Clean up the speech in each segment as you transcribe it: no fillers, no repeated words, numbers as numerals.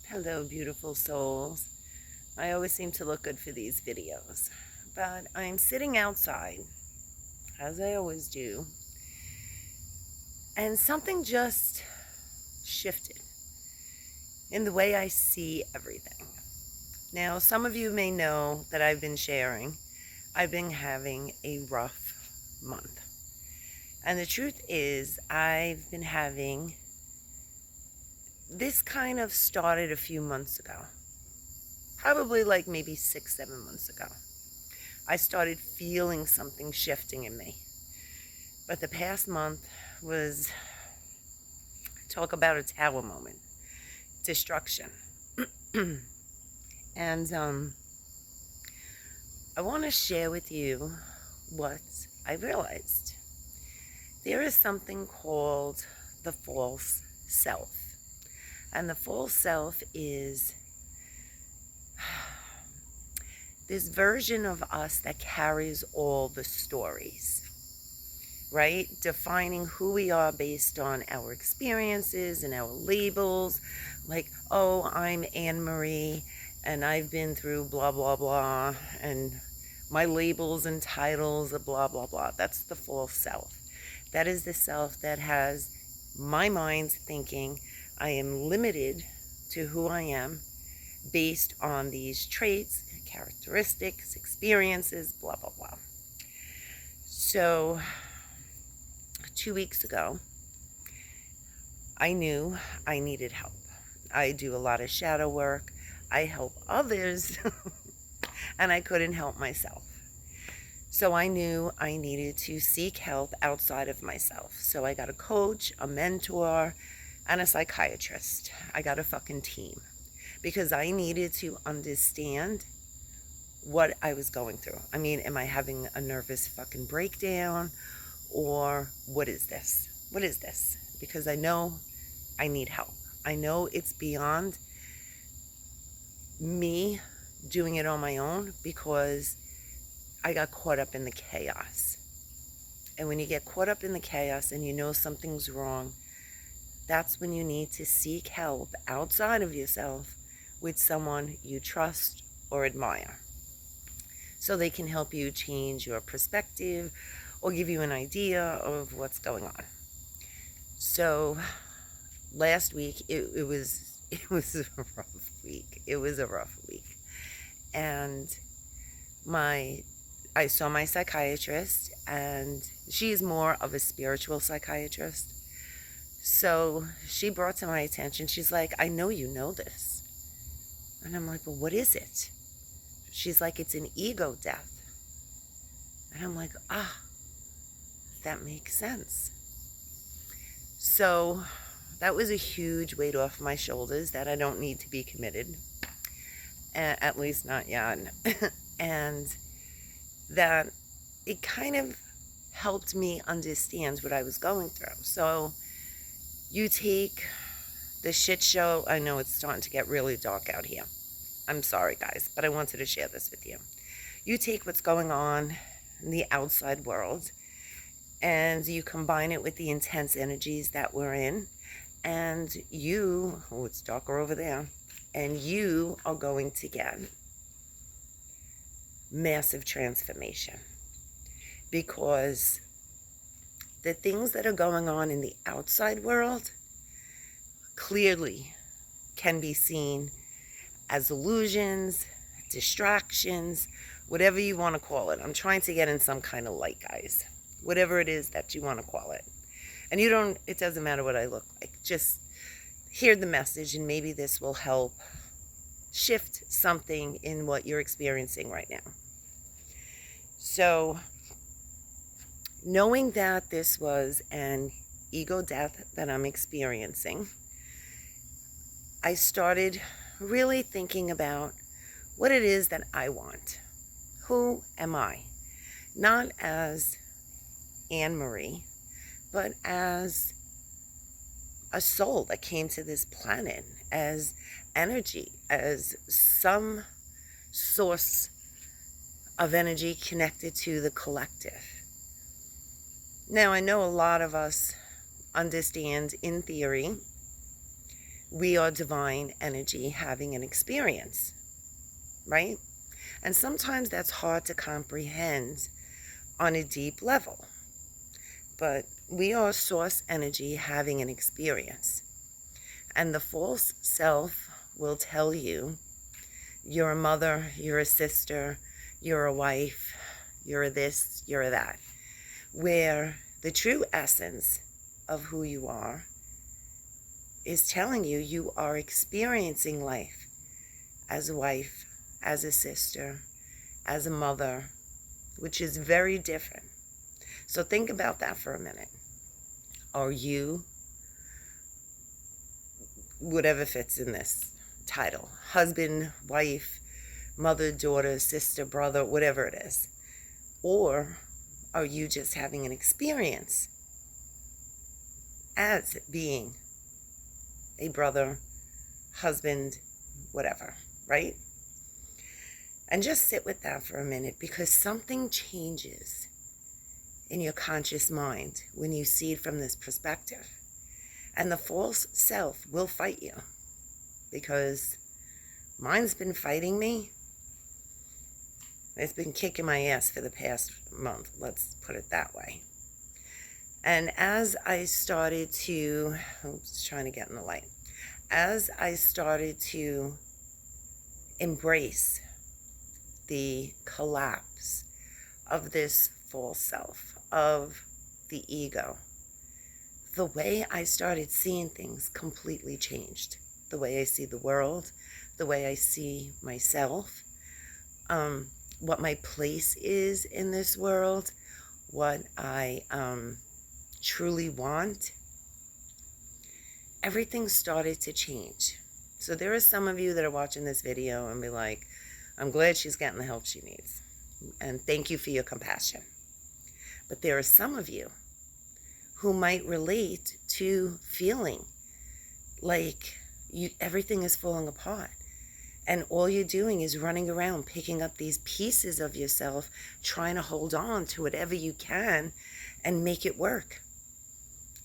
Hello, beautiful souls. I always seem to look good for these videos, but I'm sitting outside, as I always do, and something just shifted in the way I see everything. Now, some of you may know that I've been sharing, I've been having a rough month. And the truth is, I've been having this kind of started a few months ago, probably like maybe 6, 7 months ago. I started feeling something shifting in me. But the past month was, talk about a tower moment, destruction. And I want to share with you what I realized. There is something called the false self. And the false self is this version of us that carries all the stories, right? Defining who we are based on our experiences and our labels. Like, oh, I'm Anne Marie and I've been through blah, blah, blah. And my labels and titles are blah, blah, blah. That's the false self. That is the self that has my mind's thinking I am limited to who I am based on these traits, characteristics, experiences, blah, blah, blah. So 2 weeks ago, I knew I needed help. I do a lot of shadow work. I help others, and I couldn't help myself. So I knew I needed to seek help outside of myself. So I got a coach, a mentor, and a psychiatrist. I got a fucking team because I needed to understand what I was going through. I mean, am I having a nervous fucking breakdown? Or what is this? What is this? Because I know I need help. I know it's beyond me doing it on my own because I got caught up in the chaos. And when you get caught up in the chaos and you know something's wrong, that's when you need to seek help outside of yourself with someone you trust or admire, so they can help you change your perspective or give you an idea of what's going on. So last week it was a rough week. It was a rough week. And I saw my psychiatrist, and she's more of a spiritual psychiatrist. So she brought to my attention, she's like, I know you know this. And I'm like, well, what is it? She's like, it's an ego death. And I'm like, that makes sense. So that was a huge weight off my shoulders that I don't need to be committed, at least not yet. And that it kind of helped me understand what I was going through. So you take the shit show. I know it's starting to get really dark out here. I'm sorry, guys, but I wanted to share this with you. You take what's going on in the outside world and you combine it with the intense energies that we're in, and it's darker over there, and you are going to get massive transformation, because the things that are going on in the outside world clearly can be seen as illusions, distractions, whatever you want to call it. I'm trying to get in some kind of light, guys. Whatever it is that you want to call it. And it doesn't matter what I look like. Just hear the message, and maybe this will help shift something in what you're experiencing right now. So, knowing that this was an ego death that I'm experiencing, I started really thinking about what it is that I want. Who am I? Not as Anne Marie, but as a soul that came to this planet, as energy, as some source of energy connected to the collective. Now, I know a lot of us understand in theory We are divine energy having an experience, right? And sometimes that's hard to comprehend on a deep level. But we are source energy having an experience. And the false self will tell you you're a mother, you're a sister, you're a wife, you're a this, you're a that. Where the true essence of who you are is telling you you are experiencing life as a wife, as a sister, as a mother, which is very different. So think about that for a minute. Are you, whatever fits in this title, husband, wife, mother, daughter, sister, brother, whatever it is? Or are you just having an experience as being a brother, husband, whatever, right? And just sit with that for a minute, because something changes in your conscious mind when you see it from this perspective. And the false self will fight you, because mine's been fighting me. It's been kicking my ass for the past month, let's put it that way. And as I started to, oops, trying to get in the light. As I started to embrace the collapse of this false self, of the ego, the way I started seeing things completely changed. The way I see the world, the way I see myself, what my place is in this world, what I truly want. Everything started to change. So there are some of you that are watching this video and be like, I'm glad she's getting the help she needs. And thank you for your compassion. But there are some of you who might relate to feeling like everything is falling apart. And all you're doing is running around, picking up these pieces of yourself, trying to hold on to whatever you can and make it work.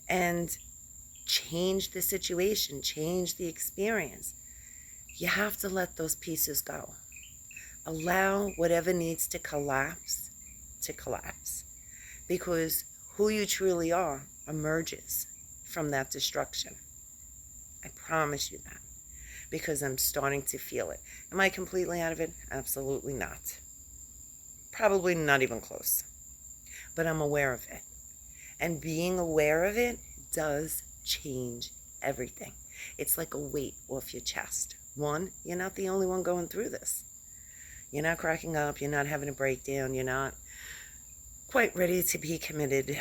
And change the situation, change the experience. You have to let those pieces go. Allow whatever needs to collapse, because who you truly are emerges from that destruction. I promise you that, because I'm starting to feel it. Am I completely out of it? Absolutely not. Probably not even close. But I'm aware of it. And being aware of it does change everything. It's like a weight off your chest. One, you're not the only one going through this. You're not cracking up. You're not having a breakdown. You're not quite ready to be committed.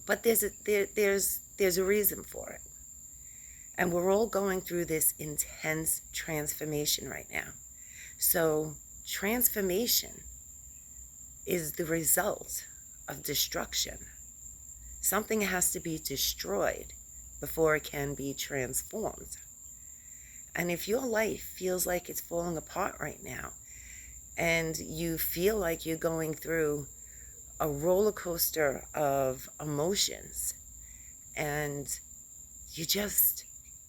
But there's a reason for it. And we're all going through this intense transformation right now. So transformation is the result of destruction. Something has to be destroyed before it can be transformed. And if your life feels like it's falling apart right now, and you feel like you're going through a roller coaster of emotions, and you just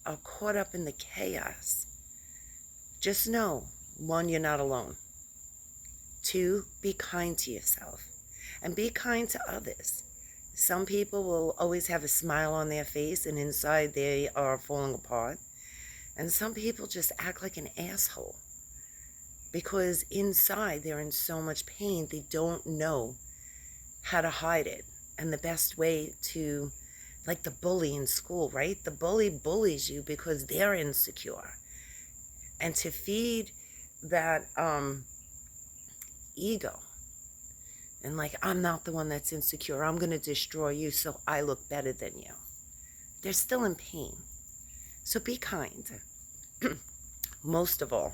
are caught up in the chaos, just know, one, you're not alone. Two, be kind to yourself and be kind to others. Some people will always have a smile on their face and inside they are falling apart. And some people just act like an asshole because inside they're in so much pain they don't know how to hide it. And the best way to, like the bully in school, right? The bully bullies you because they're insecure. And to feed that ego, and like, I'm not the one that's insecure, I'm going to destroy you so I look better than you. They're still in pain. So be kind. Most of all,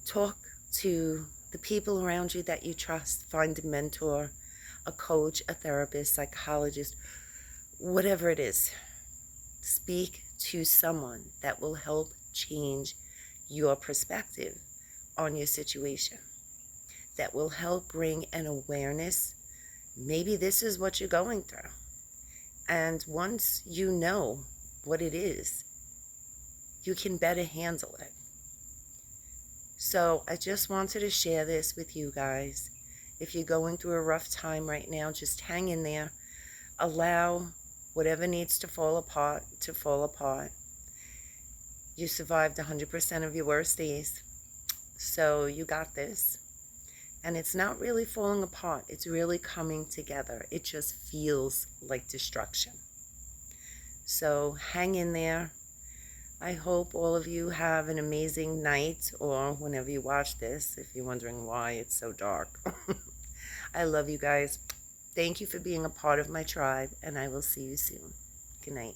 talk to the people around you that you trust. Find a mentor, a coach, a therapist, psychologist, whatever it is. Speak to someone that will help change your perspective on your situation, that will help bring an awareness. Maybe this is what you're going through. And once you know what it is, you can better handle it. So I just wanted to share this with you guys. If you're going through a rough time right now, just hang in there. Allow whatever needs to fall apart to fall apart. You survived 100% of your worst days. So you got this. And it's not really falling apart. It's really coming together. It just feels like destruction. So hang in there. I hope all of you have an amazing night, or whenever you watch this, if you're wondering why it's so dark. I love you guys. Thank you for being a part of my tribe, and I will see you soon. Good night.